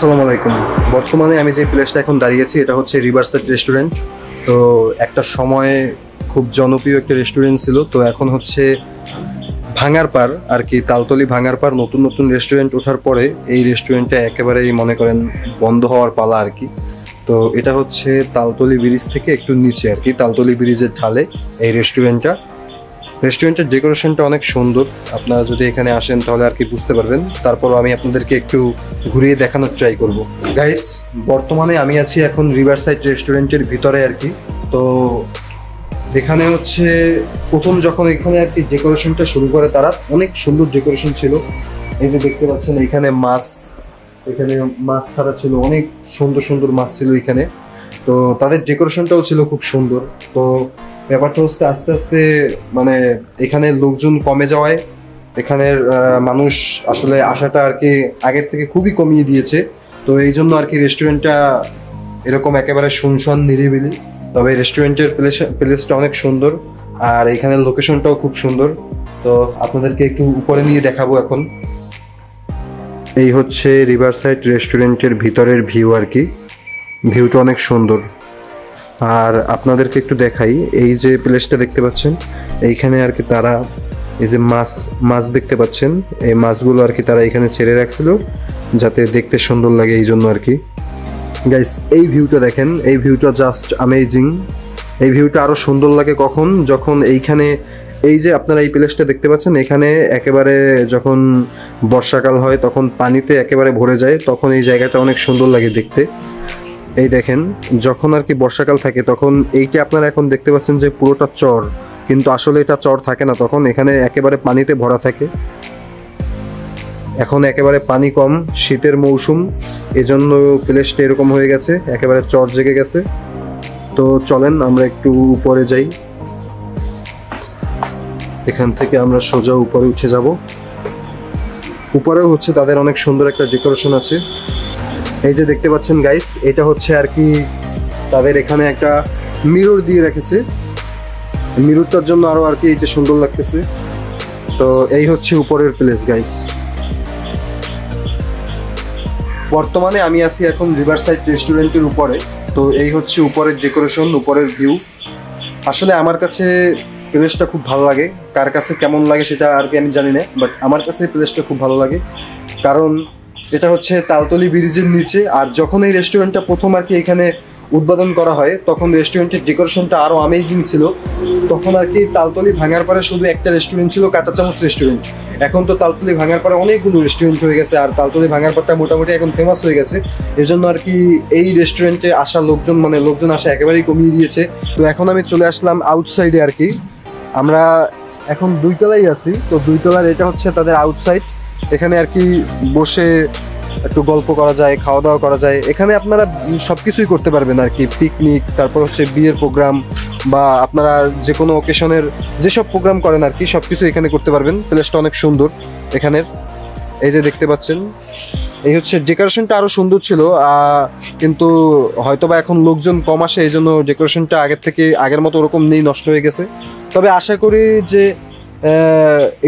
আসসালামু আলাইকুম। বর্তমানে আমি যে প্লেসটা এখন দাঁড়িয়েছি এটা হচ্ছে রিভারসাইড রেস্টুরেন্ট। তো একটা সময় খুব জনপ্রিয় একটা রেস্টুরেন্ট ছিল, তো এখন হচ্ছে ভাঙারপাড় আর কি, তালতলি ভাঙারপাড় নতুন নতুন রেস্টুরেন্ট ওঠার পরে এই রেস্টুরেন্টটা একেবারেই মনে করেন বন্ধ হওয়ার পালা আর কি। তো এটা হচ্ছে তালতলি ব্রিজ থেকে একটু নিচে আর কি, তালতলি ব্রিজের ঢালে এই রেস্টুরেন্টের ডেকোরেশনটা অনেক সুন্দর। আপনারা যদি এখানে আসেন তাহলে আর কি বুঝতে পারবেন। তারপর আমি আপনাদেরকে একটু ঘুরিয়ে দেখানোর ট্রাই করব। গাইস, বর্তমানে আমি আছি এখন রিভারসাইড রেস্টুরেন্টের ভিতরে আর কি। তো এখানে হচ্ছে প্রথম যখন এখানে আর কি ডেকোরেশনটা শুরু করে তারা, অনেক সুন্দর ডেকোরেশন ছিল। এই যে দেখতে পাচ্ছেন এখানে মাছ ছাড়া ছিল, অনেক সুন্দর সুন্দর মাছ ছিল এখানে। তো তাদের ডেকোরেশনটাও ছিল খুব সুন্দর। তো ব্যাপারটা হচ্ছে আস্তে আস্তে মানে এখানে লোকজন কমে যাওয়ায় এখানের মানুষ আসলে আসাটা আর কি আগের থেকে খুবই কমিয়ে দিয়েছে। তো এই জন্য আর কি রেস্টুরেন্টটা এরকম একেবারে শুনশান নিরিবিলি। তবে রেস্টুরেন্টের প্লেসটা অনেক সুন্দর আর এখানের লোকেশনটাও খুব সুন্দর। তো আপনাদেরকে একটু উপরে নিয়ে দেখাবো এখন। এই হচ্ছে রিভারসাইড রেস্টুরেন্টের ভিতরের ভিউ আর কি। ভিউটা অনেক সুন্দর। আর আপনাদেরকে একটু দেখাই, এই যে প্লেসটা দেখতে পাচ্ছেন এইখানে আর কি তারা এই যে মাছ দেখতে পাচ্ছেন, এই মাছগুলো আর কি তারা এখানে ছেড়ে রাখছিল যাতে দেখতে সুন্দর লাগে, এই জন্য আর কি। গাইস, এই ভিউটা দেখেন, এই ভিউটা জাস্ট অ্যামেজিং। এই ভিউটা আরো সুন্দর লাগে যখন এইখানে এই যে আপনারা এই প্লেসটা দেখতে পাচ্ছেন, এখানে একেবারে যখন বর্ষাকাল হয় তখন পানিতে একেবারে ভরে যায়, তখন এই জায়গাটা অনেক সুন্দর লাগে দেখতে। এই দেখেন, যখন আর কি বর্ষাকাল থাকে তখন এইটা আপনারা এখন দেখতে পাচ্ছেন যে পুরোটা চর, কিন্তু আসলে এটা চর থাকে না, তখন এখানে একেবারে পানিতে ভরা থাকে। এখন একেবারে পানি কম, শীতের মৌসুম, এজন্য প্লেসটা এরকম হয়ে গেছে, একেবারে চর জেগে গেছে। তো চলেন আমরা একটু উপরে যাই। এখান থেকে আমরা সোজা উপরে উঠে যাব। উপরেও হচ্ছে তাদের অনেক সুন্দর একটা ডেকোরেশন আছে। এই যে দেখতে পাচ্ছেন গাইস, এটা হচ্ছে আর কি তাদের এখানে একটা মিরর দিয়ে রেখেছে, মিররটার জন্য আরো আর কি এটা সুন্দর লাগতেছে। তো এই হচ্ছে উপরের প্লেস গাইস। বর্তমানে আমি আছি এখন রিভারসাইড রেস্টুরেন্টের উপরে। তো এই হচ্ছে উপরের ডেকোরেশন, উপরের ভিউ। আসলে আমার কাছে প্লেসটা খুব ভালো লাগে, কার কাছে কেমন লাগে সেটা আর কি আমি জানি না, বাট আমার কাছে প্লেসটা খুব ভালো লাগে। কারণ এটা হচ্ছে তালতলি ব্রিজের নিচে, আর যখন এই রেস্টুরেন্টটা প্রথম আর কি এখানে উদ্বোধন করা হয় তখন রেস্টুরেন্টের ডেকোরেশনটা আরও অ্যামেজিং ছিল। তখন আর কি তালতলি ভাঙারপাড়ে শুধু একটা রেস্টুরেন্ট ছিল, কাঁটা চামচ রেস্টুরেন্ট। এখন তো তালতলি ভাঙারপাড়ে অনেকগুলো রেস্টুরেন্ট হয়ে গেছে, আর তালতলি ভাঙারপাড়টা মোটামুটি এখন ফেমাস হয়ে গেছে। এজন্য আর কি এই রেস্টুরেন্টে আসা লোকজন আসা একেবারেই কমিয়ে দিয়েছে। তো এখন আমি চলে আসলাম আউটসাইডে আর কি। আমরা এখন দুইতলায় আছি। তো দুইতলার এটা হচ্ছে তাদের আউটসাইড। এখানে আর কি বসে একটু গল্প করা যায়, খাওয়া দাওয়া করা যায়। এখানে আপনারা সব কিছুই করতে পারবেন আর কি, পিকনিক, তারপর হচ্ছে বিয়ের প্রোগ্রাম, বা আপনারা যে কোনো অকেশনের যেসব প্রোগ্রাম করেন আর কি সব কিছু এখানে করতে পারবেন। প্লেসটা অনেক সুন্দর এখানের। এই যে দেখতে পাচ্ছেন, এই হচ্ছে ডেকোরেশনটা আরও সুন্দর ছিল, কিন্তু হয়তোবা এখন লোকজন কম আসে, এই জন্য ডেকোরেশনটা আগের মতো ওরকম নেই, নষ্ট হয়ে গেছে। তবে আশা করি যে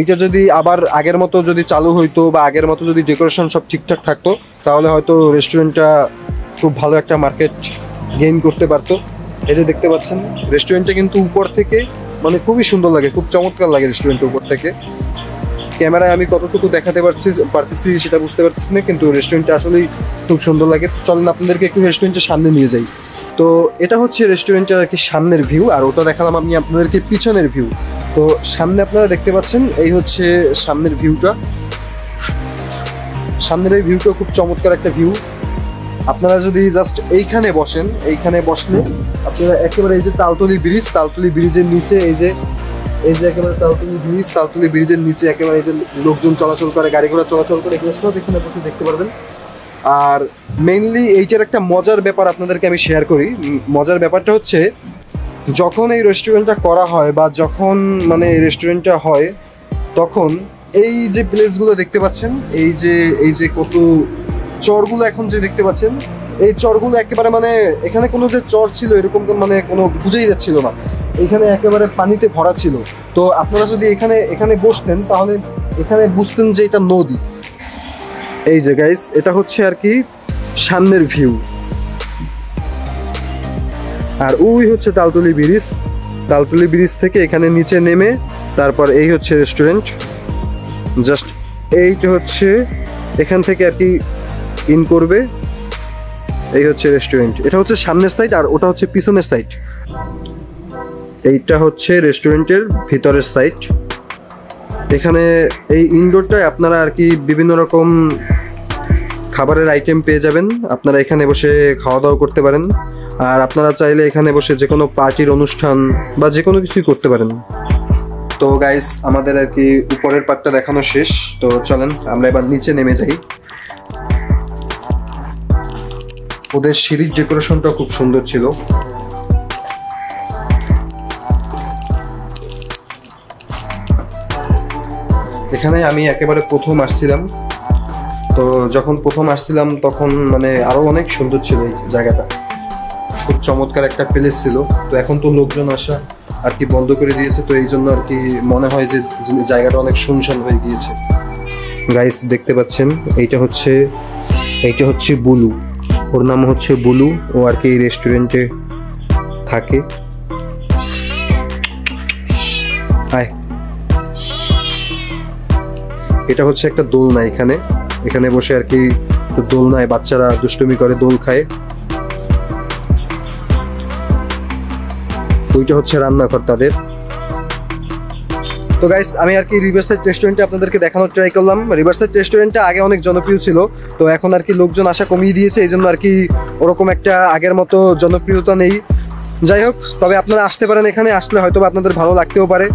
এইটা যদি আবার আগের মতো যদি চালু হইতো বা আগের মতো যদি ডেকোরেশন সব ঠিকঠাক থাকতো তাহলে হয়তো রেস্টুরেন্টটা খুব ভালো একটা মার্কেট গেইন করতে পারতো। এই যে দেখতে পাচ্ছেন রেস্টুরেন্টটা কিন্তু উপর থেকে মানে খুবই সুন্দর লাগে, খুব চমৎকার লাগে রেস্টুরেন্টের উপর থেকে। ক্যামেরায় আমি কতটুকু দেখাতে পারতেছি সেটা বুঝতে পারতেছি না, কিন্তু রেস্টুরেন্টটা আসলেই খুব সুন্দর লাগে। চলেন আপনাদেরকে একটু রেস্টুরেন্টের সামনে নিয়ে যাই। তো এটা হচ্ছে রেস্টুরেন্টের আর কি সামনের ভিউ, আর ওটা দেখালাম আমি আপনাদেরকে পিছনের ভিউ। তো সামনে আপনারা দেখতে পাচ্ছেন এই হচ্ছে সামনের ভিউটা। সামনের এই ভিউটা খুব চমৎকার একটা ভিউ। আপনারা যদি জাস্ট এইখানে বসলে আপনারা একেবারে এই যে তালতলি ব্রিজের নিচে এই যে একেবারে তালতলি ব্রিজের নিচে একেবারে এই যে লোকজন চলাচল করে, গাড়ি ঘোড়া চলাচল করে, এগুলো সব এখানে বসে দেখতে পারবেন। আর মেইনলি এইটার একটা মজার ব্যাপার আপনাদেরকে আমি শেয়ার করি। মজার ব্যাপারটা হচ্ছে যখন এই রেস্টুরেন্টটা করা হয় বা যখন মানে এই রেস্টুরেন্টটা হয় তখন এই যে প্লেসগুলো দেখতে পাচ্ছেন, এই যে কত চরগুলো এখন যে দেখতে পাচ্ছেন, এই চরগুলো একেবারে মানে এখানে কোনো যে চর ছিল এরকম মানে কোনো বুঝেই যাচ্ছিল না, এখানে একেবারে পানিতে ভরা ছিল। তো আপনারা যদি এখানে বসতেন তাহলে এখানে বুঝতেন যে এটা নদী। এই যে গাইস, এটা হচ্ছে আর কি সামনের ভিউ। আর ওই হচ্ছে তালতলি ব্রিজ, তালতলি ব্রিজ থেকে এখানে নিচে নেমে তারপর এই হচ্ছে রেস্টুরেন্ট। জাস্ট এইটা হচ্ছে এখান থেকে আর কি ইন করবে, এই হচ্ছে রেস্টুরেন্ট। এটা হচ্ছে সামনের সাইড আর ওটা হচ্ছে পিছনের সাইড। এইটা হচ্ছে রেস্টুরেন্টের ভিতরের সাইড। এখানে এই ইনডোরটায় আপনারা আর কি বিভিন্ন রকম খাবারের আইটেম পেয়ে যাবেন, আপনারা এখানে বসে খাওয়া দাওয়া করতে পারেন। আর আপনারা চাইলে এখানে বসে যে কোনো পার্টির অনুষ্ঠান বা যে কোনো কিছুই করতে পারেন। তো গাইস, আমাদের আর কি উপরের পার্টটা দেখানো শেষ, তো চলেন আমরা এবার নিচে নেমে যাই। ওদের সিঁড়ির ডেকোরেশনটা খুব সুন্দর ছিল। এখানে আমি একেবারে প্রথম আসছিলাম, তো যখন প্রথম আসছিলাম তখন মানে আরো অনেক সুন্দর ছিল এই জায়গাটা, খুব চমৎকার একটা প্লেস ছিল। তো এখন তো লোকজন আসা আর কি বন্ধ করে দিয়েছে, তো এই জন্য আর কি মনে হয় যে জায়গাটা অনেক শুনশান হয়ে গিয়েছে। গাইস দেখতে পাচ্ছেন, এইটা হচ্ছে বুলু, ওর নাম হচ্ছে বুলু। ও আর কি এই রেস্টুরেন্টে থাকে। এটা হচ্ছে একটা দোলনা, এখানে বসে আর কি দোলনায় বাচ্চারা দুষ্টুমি করে, দোল খায়। ওইটা হচ্ছে রান্নাঘর তাদের। তো গাইস, আমি আর কি রিভারসাইড রেস্টুরেন্টে আপনাদেরকে দেখানোর ট্রাই করলাম। রিভারসাইড রেস্টুরেন্টটা আগে অনেক জনপ্রিয় ছিল, তো এখন আর কি লোকজন আসা কমিয়ে দিয়েছে, এই জন্য আর কি ওরকম একটা আগের মতো জনপ্রিয়তা নেই। যাই হোক, তবে আপনারা আসতে পারেন, এখানে আসলে হয়তো আপনাদের ভালো লাগতেও পারে।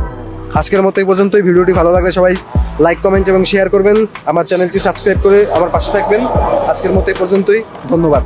আজকের মতো এই পর্যন্তই। ভিডিওটি ভালো লাগলে সবাই লাইক, কমেন্ট এবং শেয়ার করবেন। আমার চ্যানেলটি সাবস্ক্রাইব করে আমার পাশে থাকবেন। আজকের মতো এই পর্যন্তই, ধন্যবাদ।